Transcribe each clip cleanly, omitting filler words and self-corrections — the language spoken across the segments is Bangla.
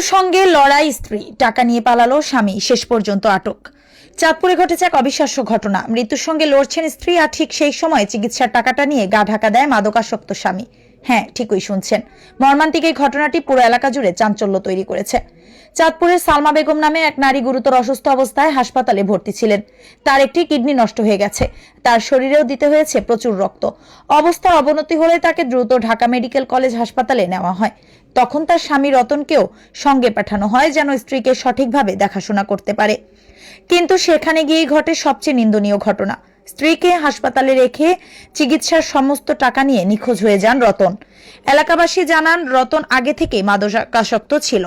মৃত্যুর সঙ্গে লড়াই স্ত্রী, টাকা নিয়ে পালালো স্বামী, শেষ পর্যন্ত আটক। চাঁদপুরে ঘটেছে এক অবিশ্বাস্য ঘটনা। মৃত্যুর সঙ্গে লড়ছেন স্ত্রী, আর ঠিক সেই সময় চিকিৎসার টাকাটা নিয়ে গা ঢাকা দেয় মাদকাসক্ত স্বামী। হ্যাঁ, ঠিকই শুনছেন। মর্মান্তিক এই ঘটনাটি পুরো এলাকা জুড়ে চাঞ্চল্য তৈরি করেছে। চাঁদপুরের সালমা বেগম নামে এক নারী গুরুতর অসুস্থ অবস্থায় হাসপাতালে ভর্তি ছিলেন। তার একটি কিডনি নষ্ট হয়ে গেছে, তার শরীরেও দিতে হয়েছে প্রচুর রক্ত। অবস্থার অবনতি হলে তাকে দ্রুত ঢাকা মেডিকেল কলেজ হাসপাতালে নেওয়া হয়। তখন তার স্বামী রতনকেও সঙ্গে পাঠানো হয়, যেন স্ত্রীকে সঠিকভাবে দেখাশোনা করতে পারে। কিন্তু সেখানে গিয়েই ঘটে সবচেয়ে নিন্দনীয় ঘটনা। স্ত্রীকে হাসপাতালে রেখে চিকিৎসার সমস্ত টাকা নিয়ে নিখোঁজ হয়ে যান রতন। এলাকাবাসী জানান, রতন আগে থেকে মাদকাসক্ত ছিল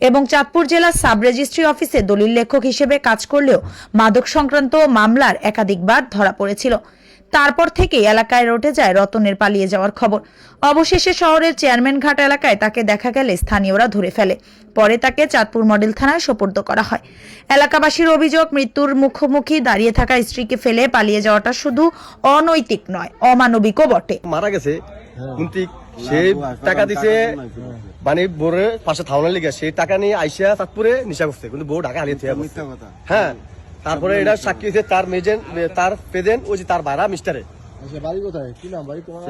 এবং চাঁদপুর জেলা সাব রেজিস্ট্রি অফিসে দলিল লেখক হিসেবে কাজ করলেও মাদক সংক্রান্ত মামলার একাধিকবার ধরা পড়েছিল। তারপর থেকে এলাকায় রটে যায় রতনের পালিয়ে যাওয়ার খবর। অবশেষে শহরের চেয়ারম্যান ঘাট এলাকায় তাকে দেখা গেলে স্থানীয়রা ধরে ফেলে। পরে তাকে চাঁদপুর মডেল থানায় সোপর্দ করা হয়। এলাকাবাসীর অভিযোগ, মৃত্যুর মুখোমুখি দাঁড়িয়ে থাকা স্ত্রীকে ফেলে পালিয়ে যাওয়াটা শুধু অনৈতিক নয়, অমানবিকও বটে। মারা গেছে কিন্তু সেই টাকা দিছে মানে বোর পাশে থাউনার লিগে সেই টাকা নিয়ে আইসা চাঁদপুরে নিশা করছে, কিন্তু বউ ঢাকা হারিয়ে থিয়া বসছে। হ্যাঁ, তারপরে এটা সাক্ষী হয়েছে তার মেজেন, তার প্রেজেন্ট ওই যে তার ভাড়া মিস্টারে। আচ্ছা, বাড়ি কোথায়? কি নাম ভাই তোমার?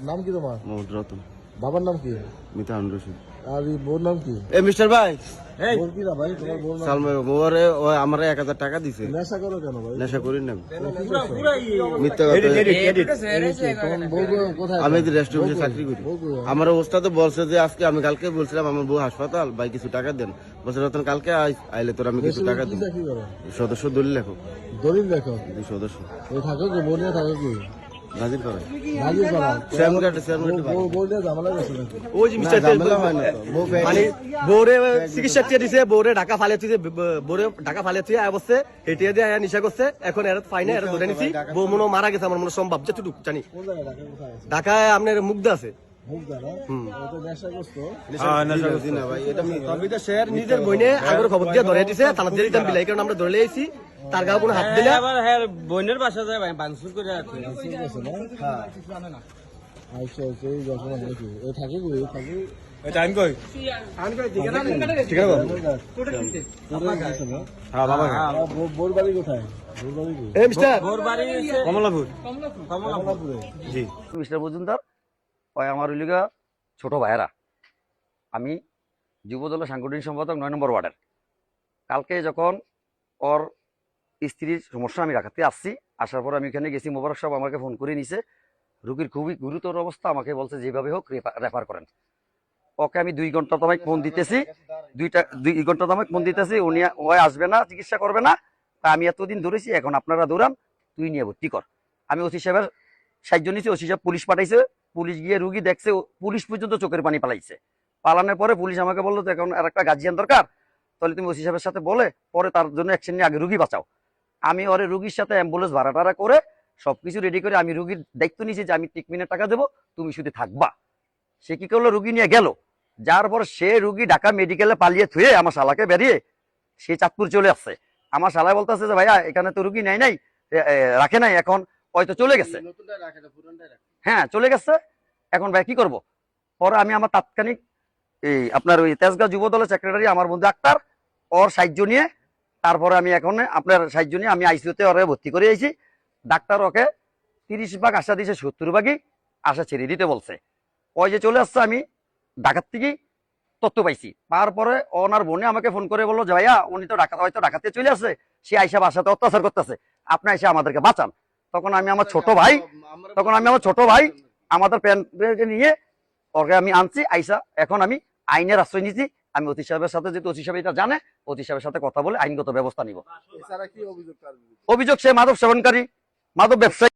নাম কি তোমার? মোহাম্মদ রতন। বাবার নাম কি? মিতাহান রশিদ। আর এই বোর নাম কি? এ মিস্টার ভাই, বোর কি না ভাই? তোমার বোর নাম? সালমা ওরে আমার 1000 টাকা দিছে। নেশা করো কেন ভাই? নেশা করি না, কি করছো? মিথ্যা কথা। তোমার বউ কোথায়? আমি রেস্টুরেন্টে চাকরি করি। বউ কোথায়? আমার অবস্থা তো বলছে যে আজকে আমি কালকে বলছিলাম আমার বউ হাসপাতাল, ভাই কিছু টাকা দেন। বলছে রতন কালকে আইলে তোর আমি কিছু টাকা কি দেব। চাকরি করো? সদস্য দলিল লেখো, দলিল দেখো। 2 সদস্য ওই থাকো কি? বোর নিয়ে থাকো কি? হাজির করে রাজি করা। বোর নিয়ে ঝামেলা করছো নাকি? ওই যে মিস্টার ঝামেলা হয় না তো। বউ মানে বউরে চিকিৎসা দিয়ে দিছে, বউরে ঢাকা ফালিয়ে দিছে, বউরে ঢাকা ফালিয়ে দিয়ে আয়া বসছে, হেঁটিয়ে দিয়ে আয়া নিশা করছে। এখন এর ফাইনে এর ধরে নিছি, বউ মনে হয় মারা গেছে আমার মনে হয় সম্ভব, যেটুকু জানি। কোন জায়গায়? ঢাকা কোথায় আছে? ঢাকায় আপনার মুগ্ধা আছে। মুগদা না? ও তো নেশা করছো। না ভাই, এটা শের নিজের বইনে আগের খবর দিয়ে ধরে দিছে, তালা দিয়ে দিতাম বিলাই, কারণ আমরা ধরে লিয়েছি। তার গাও কোনো হাত দিলে বোনের বাসা যায় ভাই বানসুর করে আছে। ঠিক আছে না? হ্যাঁ। আচ্ছা, আচ্ছা, এই ঘটনা নাকি? এ থাকে কি? এ থাকে? টাইম কই ঠিক আছে হ্যাঁ বাবা। বোর বাড়ি কোথায়? বোর বাড়ি কি? এ মিস্টার ওর বাড়ি কমলাপুর। কমলাপুরে। জি মিস্টার মজুমদার, ওই আমার ওইলিগা ছোট ভাইয়েরা। আমি যুবদলের সাংগঠনিক সম্পাদক 9 নম্বর ওয়ার্ডের। কালকে যখন ওর স্ত্রীর সমস্যা আমি রাখাতে আসছি, আসার পর আমি এখানে গেছি, মোবারক সাহেব আমাকে ফোন করে নিছে। রুগীর খুবই গুরুতর অবস্থা, আমাকে বলছে যেভাবে হোক রেফার করেন। ওকে আমি 2 ঘন্টা তোমায় ফোন দিতেছি, 2 ঘন্টা তোমায় ফোন দিতেছি, উনি ওই আসবে না, চিকিৎসা করবে না। তা আমি এতদিন ধরেছি, এখন আপনারা দৌড়ান, তুই নিয়ে ভর্তি কর। আমি ওসি সাহেবের সাহায্য নিয়েছি, ওসি সাহেব পুলিশ পাঠাইছে। পুলিশ গিয়ে রুগী দেখছে, পুলিশ পর্যন্ত চোখের পানি পালাইছে। পালানোর পরে পুলিশ আমাকে বললো যে এখন আর একটা গার্জিয়ান দরকার, তাহলে তুমি ওসি সাহেবের সাথে বলে পরে তার জন্য অ্যাকশন নিয়ে আগে রুগী বাঁচাও। আমি ওরে রুগীর সাথে অ্যাম্বুলেন্স ভাড়া টাড়া করে সবকিছু রেডি করে আমি রুগীর দায়িত্ব নিয়েছি যে আমি ট্রিটমেন্টের টাকা দেবো, তুমি শুধু থাকবা। সে কি করলো, রুগী নিয়ে গেল। যার পর সে রুগী ঢাকা মেডিকেলে পালিয়ে থুয়ে আমার শালাকে বেরিয়ে সে চাঁদপুর চলে আসছে। আমার শালায় বলতেছে যে ভাইয়া এখানে তো রুগী নেয় নাই, রাখে নাই, এখন হয়তো চলে গেছে। হ্যাঁ চলে গেছে, এখন ভাই কি করব? পরে আমি আমার তাৎক্ষণিক এই আপনার ওই তেজগাঁও যুব দলের সেক্রেটারি আমার বন্ধু আক্তার, ওর সাহায্য নিয়ে তারপরে আমি এখন আপনার সাহায্য নিয়ে আমি আইসিইউতে ওরে ভর্তি করে আইছি। ডাক্তার ওকে 30 ভাগ আশা দিয়েছে, 70 ভাগই আশা ছেড়ে দিতে বলছে। ওই যে চলে আসছে, আমি ঢাকার থেকেই তথ্য পাইছি। তারপরে ওনার বোনে আমাকে ফোন করে বললো যে ভাইয়া উনি তো হয়তো ঢাকাতে চলে আসছে, সে আইসা বাসাতে অত্যাচার করতেছে, আপনি এসে আমাদেরকে বাঁচান। তখন আমি আমার ছোট ভাই আমাদের প্যান্টকে নিয়ে ওকে আমি আনছি আইসা। এখন আমি আইনের আশ্রয় নিয়েছি। আমি ওসি সাহেবের সাথে, যেহেতু ওসি সাহেব এটা জানে, ওসি সাহেবের সাথে কথা বলে আইনগত ব্যবস্থা নিব। অভিযোগ সে মাদক সেবনকারী, মাদক ব্যবসায়ী।